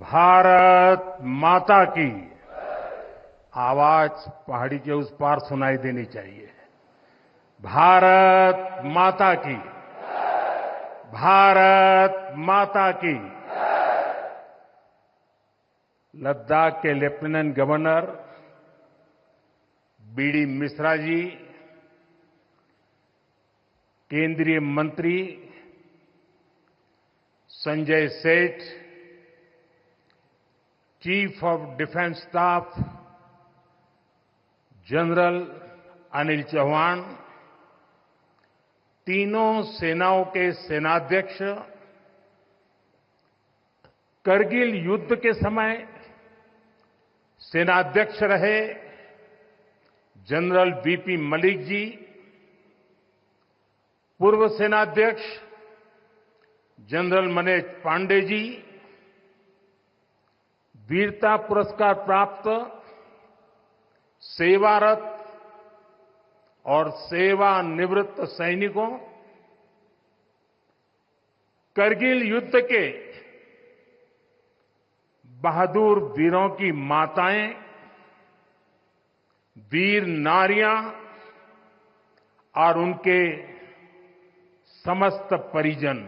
भारत माता की आवाज पहाड़ी के उस पार सुनाई देनी चाहिए। भारत माता की, भारत माता की। लद्दाख के lieutenant governor BD Mishra ji, केंद्रीय मंत्री Sanjay Seth, chief of defence staff general Anil Chauhan, तीनों सेनाओं के सेनाध्यक्ष करगिल युद्ध के समय सेनाध्यक्ष रहे जनरल वीपी मलिक जी, पूर्व सेनाध्यक्ष जनरल मनोज पांडे जी, वीरता पुरस्कार प्राप्त सेवारत और सेवानिवृत्त सैनिकों, करगिल युद्ध के बहादुर वीरों की माताएं, वीर नारियां और उनके समस्त परिजन,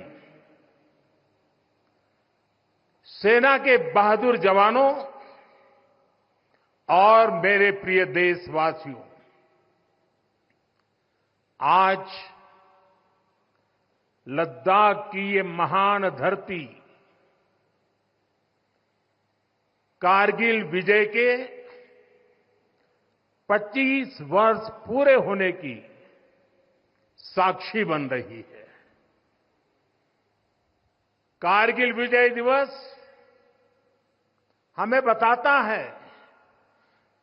सेना के बहादुर जवानों और मेरे प्रिय देशवासियों, आज लद्दाख की ये महान धरती कारगिल विजय के 25 वर्ष पूरे होने की साक्षी बन रही है। कारगिल विजय दिवस हमें बताता है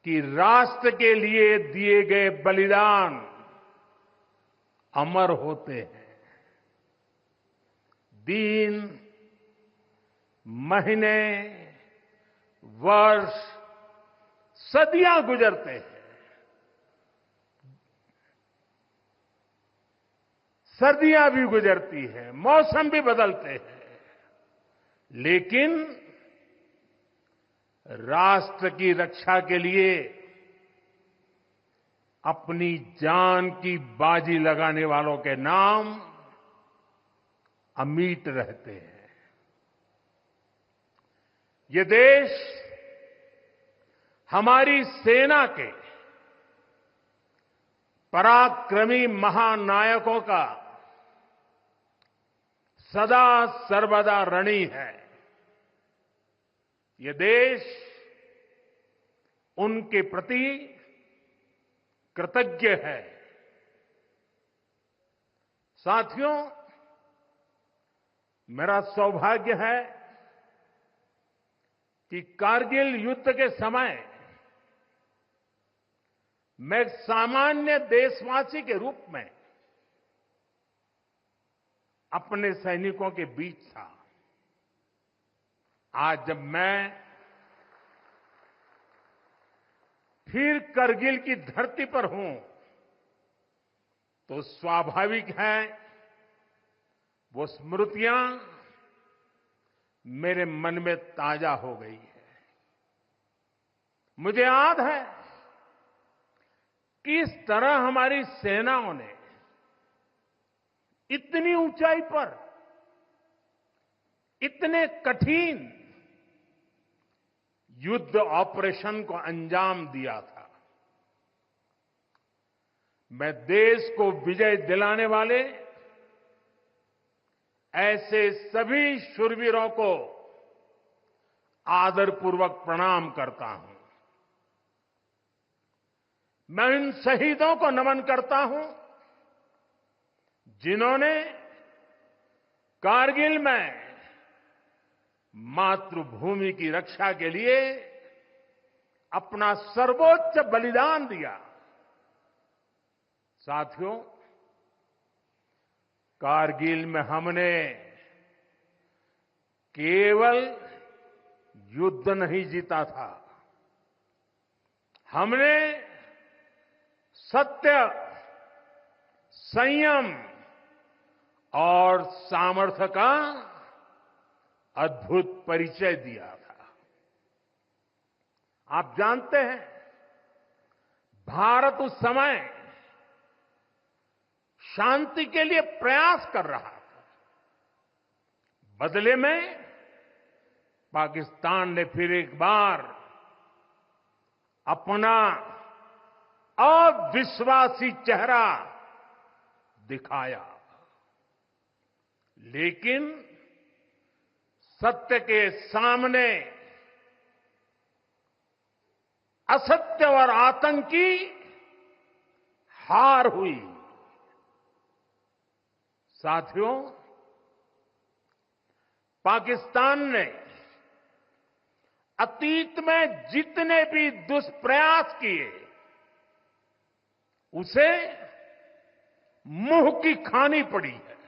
कि राष्ट्र के लिए दिए गए बलिदान अमर होते हैं। दिन, महीने, वर्ष, सदियां गुजरते हैं, सर्दियां भी गुजरती हैं, मौसम भी बदलते हैं, लेकिन राष्ट्र की रक्षा के लिए अपनी जान की बाजी लगाने वालों के नाम अमिट रहते हैं। ये देश हमारी सेना के पराक्रमी महानायकों का सदा सर्वदा ऋणी है। ये देश उनके प्रति कृतज्ञ है। साथियों, मेरा सौभाग्य है कि कारगिल युद्ध के समय मैं एक सामान्य देशवासी के रूप में अपने सैनिकों के बीच था। आज जब मैं फिर करगिल की धरती पर हूं, तो स्वाभाविक है वो स्मृतियां मेरे मन में ताजा हो गई है। मुझे याद है किस तरह हमारी सेनाओं ने इतनी ऊंचाई पर इतने कठिन युद्ध ऑपरेशन को अंजाम दिया था। मैं देश को विजय दिलाने वाले ऐसे सभी शूरवीरों को आदरपूर्वक प्रणाम करता हूं। मैं उन शहीदों को नमन करता हूं जिन्होंने कारगिल में मातृभूमि की रक्षा के लिए अपना सर्वोच्च बलिदान दिया। साथियों, कारगिल में हमने केवल युद्ध नहीं जीता था, हमने सत्य, संयम और सामर्थ्य का अद्भुत परिचय दिया था। आप जानते हैं, भारत उस समय शांति के लिए प्रयास कर रहा था। बदले में पाकिस्तान ने फिर एक बार अपना अविश्वासी चेहरा दिखाया। लेकिन सत्य के सामने असत्य और आतंक की हार हुई। साथियों, पाकिस्तान ने अतीत में जितने भी दुष्प्रयास किए, उसे मुंह की खानी पड़ी है।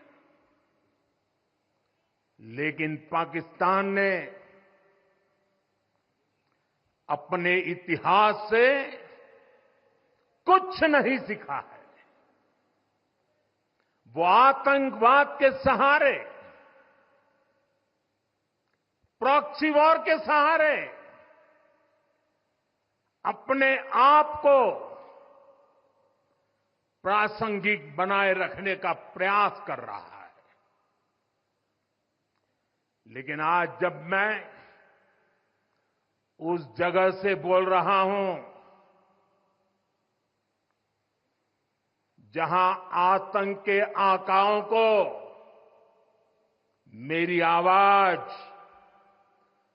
लेकिन पाकिस्तान ने अपने इतिहास से कुछ नहीं सीखा है। वो आतंकवाद के सहारे, प्रॉक्सी वॉर के सहारे अपने आप को प्रासंगिक बनाए रखने का प्रयास कर रहा है। लेकिन आज जब मैं उस जगह से बोल रहा हूं जहां आतंक के आकाओं को मेरी आवाज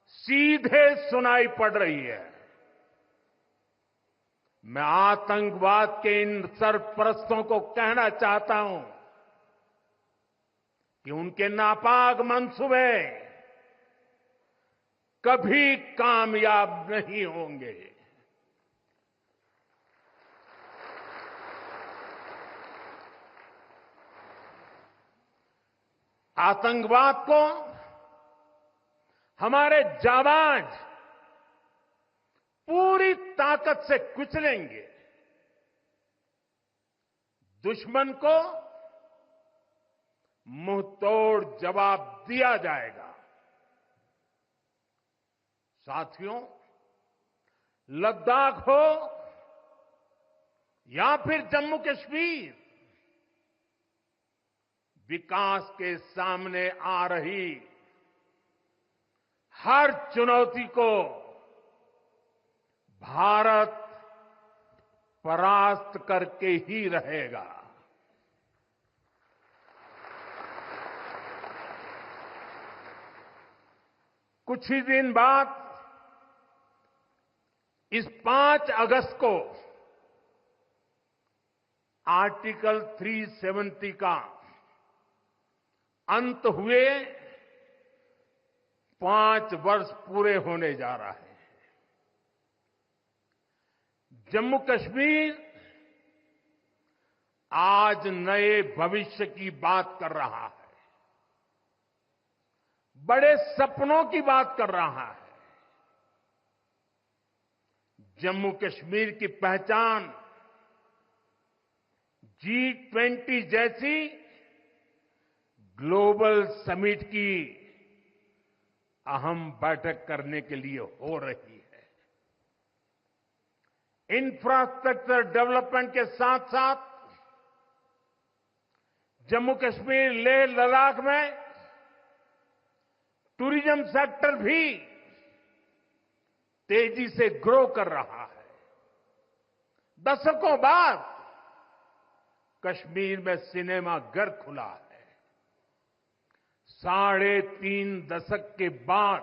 सीधे सुनाई पड़ रही है, मैं आतंकवाद के इन सरपरस्तों को कहना चाहता हूं कि उनके नापाक मंसूबे कभी कामयाब नहीं होंगे। आतंकवाद को हमारे जाबाज पूरी ताकत से कुचलेंगे। दुश्मन को मुंह तोड़ जवाब दिया जाएगा। साथियों, लद्दाख हो या फिर जम्मू कश्मीर, विकास के सामने आ रही हर चुनौती को भारत परास्त करके ही रहेगा। कुछ ही दिन बाद इस 5 अगस्त को आर्टिकल 370 का अंत हुए 5 वर्ष पूरे होने जा रहे हैं। जम्मू कश्मीर आज नए भविष्य की बात कर रहा है, बड़े सपनों की बात कर रहा है। जम्मू कश्मीर की पहचान G20 जैसी ग्लोबल समिट की अहम बैठक करने के लिए हो रही है। इंफ्रास्ट्रक्चर डेवलपमेंट के साथ साथ जम्मू कश्मीर, लेह, लद्दाख में टूरिज्म सेक्टर भी तेजी से ग्रो कर रहा है। दशकों बाद कश्मीर में सिनेमा घर खुला है। 3.5 दशक के बाद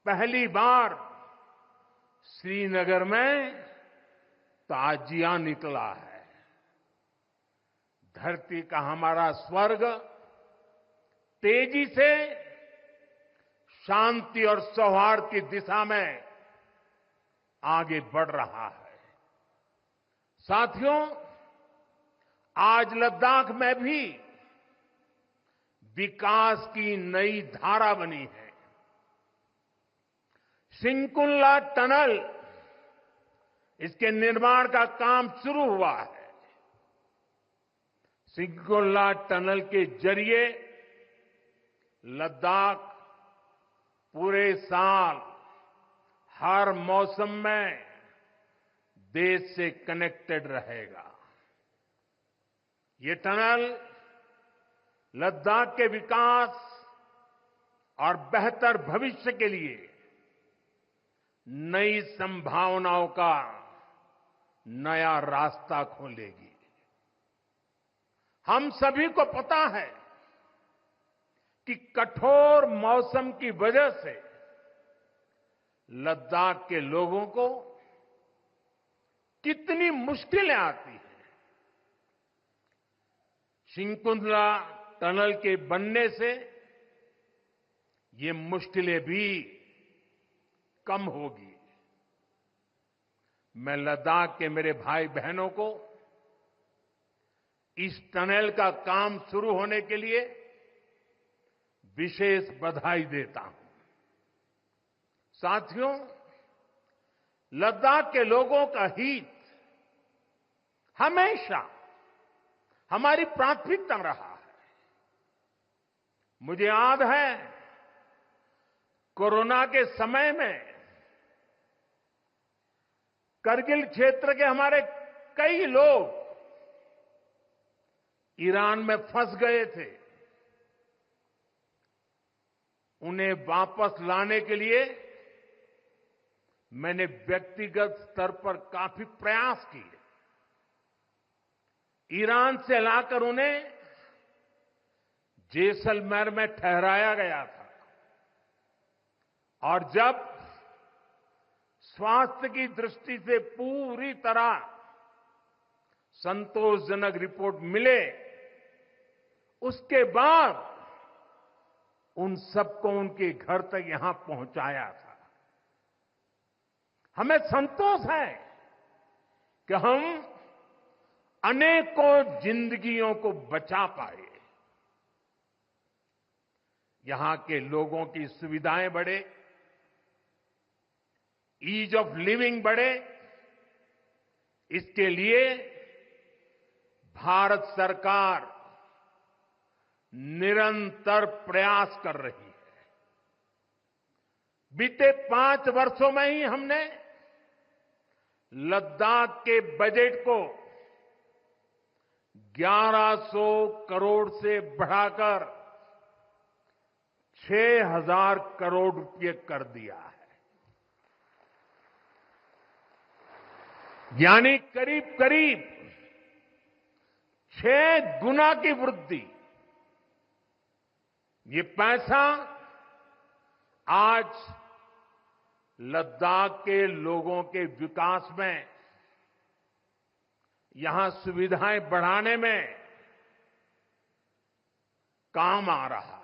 पहली बार श्रीनगर में ताजिया निकला है। धरती का हमारा स्वर्ग तेजी से शांति और सौहार्द की दिशा में आगे बढ़ रहा है। साथियों, आज लद्दाख में भी विकास की नई धारा बनी है। सिंकुल्ला टनल, इसके निर्माण का काम शुरू हुआ है। सिंकुल्ला टनल के जरिए लद्दाख पूरे साल हर मौसम में देश से कनेक्टेड रहेगा। ये टनल लद्दाख के विकास और बेहतर भविष्य के लिए नई संभावनाओं का नया रास्ता खोलेगी। हम सभी को पता है कि कठोर मौसम की वजह से लद्दाख के लोगों को कितनी मुश्किलें आती हैं। सिंकुंतला टनल के बनने से ये मुश्किलें भी कम होगी। मैं लद्दाख के मेरे भाई बहनों को इस टनल का काम शुरू होने के लिए विशेष बधाई देता हूं। साथियों, लद्दाख के लोगों का हित हमेशा हमारी प्राथमिकता रहा है। मुझे याद है कोरोना के समय में करगिल क्षेत्र के हमारे कई लोग ईरान में फंस गए थे। उन्हें वापस लाने के लिए मैंने व्यक्तिगत स्तर पर काफी प्रयास किए। ईरान से लाकर उन्हें जैसलमेर में ठहराया गया था और जब स्वास्थ्य की दृष्टि से पूरी तरह संतोषजनक रिपोर्ट मिले, उसके बाद उन सबको उनके घर तक यहां पहुंचाया था। हमें संतोष है कि हम अनेकों जिंदगियों को बचा पाए। यहां के लोगों की सुविधाएं बढ़े, ईज ऑफ लिविंग बढ़े, इसके लिए भारत सरकार निरंतर प्रयास कर रही है। बीते 5 वर्षों में ही हमने लद्दाख के बजट को 1100 करोड़ से बढ़ाकर 6000 करोड़ रुपए कर दिया है। यानी करीब करीब 6 गुना की वृद्धि। ये पैसा आज लद्दाख के लोगों के विकास में, यहां सुविधाएं बढ़ाने में काम आ रहा है।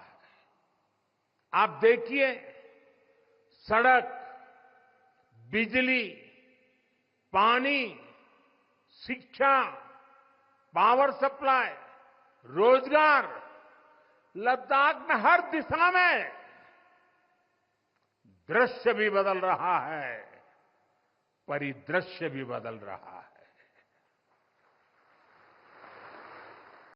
आप देखिए, सड़क, बिजली, पानी, शिक्षा, पावर सप्लाई, रोजगार, लद्दाख में हर दिशा में दृश्य भी बदल रहा है, परिदृश्य भी बदल रहा है।